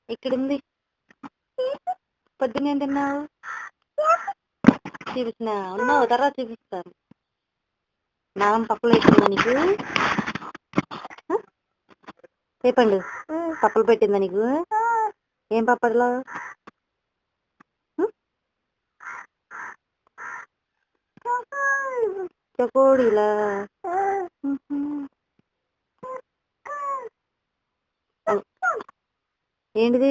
ఇక్కడుంది. పొద్దున్నేం తిన్నావు? చూపించినా ఉన్నావు, తర్వాత చూపిస్తాను. నాన్న పప్పులు పెట్టిందా నీకు? చెప్పండి. పప్పులు పెట్టిందా నీకు? ఏం పప్పట్లో? చకోడీలా? ఏంటిది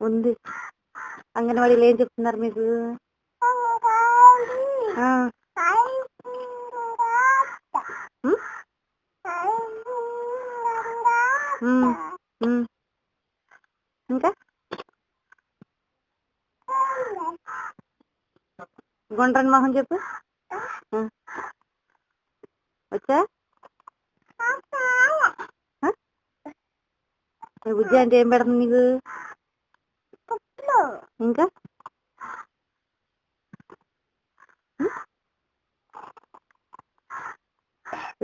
ఉంది? అంగన్వాడీలో ఏం చెప్తున్నారు మీకు? ఇంకా గుండ్రని మొహం చెప్పు. వచ్చా? బుజ్జి అంటే ఏం పెడుతుంది నీకు? ఇంకా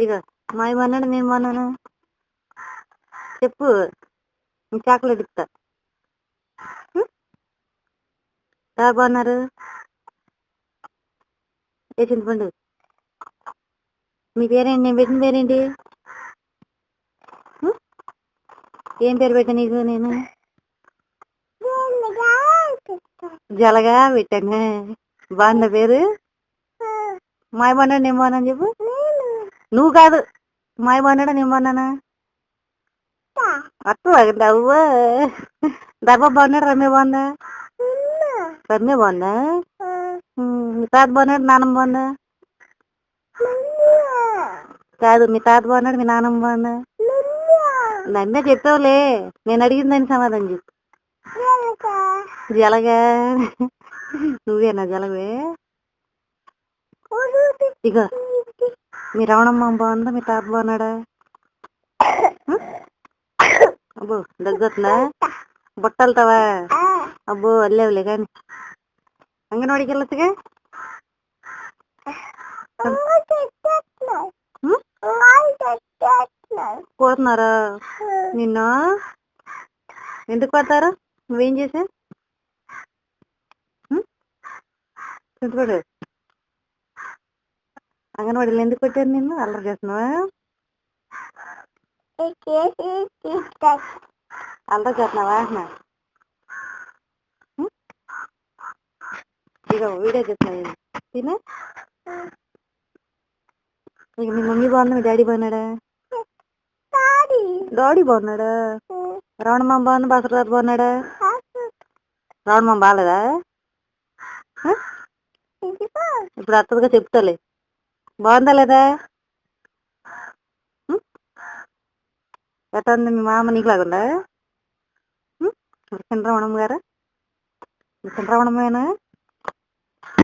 ఇక మాయ బాగున్నాడు, నేను బాగున్నాను చెప్పు. చాక్లెట్ ఇస్తా. ఎవరు బాగున్నారు? ఏ చింతపండు. మీ పేరేంటి? నేను పెట్టిన పేరేంటి? ఏం పేరు పెట్టా నీకు నేను? జలగా పెట్టాను. బాగుందా పేరు? మాయ బాగున్నాడు, నేను బాగున్నాను చెప్పు. నువ్వు కాదు, మాయ బాగున్నాడా, నేను బాగున్నానా? అట్లా అవ్వ. దర్బా బాగున్నాడు, రమ్య బాగుందా? రమ్య బాగుందా? మీ తాత బాగున్నాడు, నాన్నమ్మ బాగుందా? కాదు, మీ తాత బాగున్నాడు, మీ నాన్నమ్మ బాగుందా? నన్నే చెప్పావులే, నేను అడిగిందని సమాధానం చెప్పు. జలగా. నువ్వేనా జలగవే? ఇక మీ రమణమ్మ బాగుందా, మీ తాత బాగున్నాడా? అబ్బో దగ్గుతుందా? బుట్టలుతావా? అబ్బో అల్లేవులే కానీ అంగన్వాడికి వెళ్ళొచ్చుగా. పోతున్నారా నిన్న? ఎందుకు పడతారు? నువ్వేం చేసా? చింతపడు. అంగన్వాడీలో ఎందుకు పెట్టారు నిన్ను? అల్లరి చేస్తున్నావా? అల్లరి చేస్తున్నావా? ఇక వీడియో చేస్తున్నా తినే. ఇక మీ మమ్మీ బాగుందా, మీ డాడీ బాగున్నాడా? డాడీ బాగున్నాడా? రావణమ్మ బాగుంది, బాసరాజు బాగున్నాడా? రావణమ్మ బాగాలేదా? ఇప్పుడు అత్తదిగా చెప్తాలే. బాగుందా లేదా? ఎట్లా ఉంది మీ మామ? నీకు లాగుందా? చంద్రవణమ్మ గారు? చంద్రవణమ్మేనా?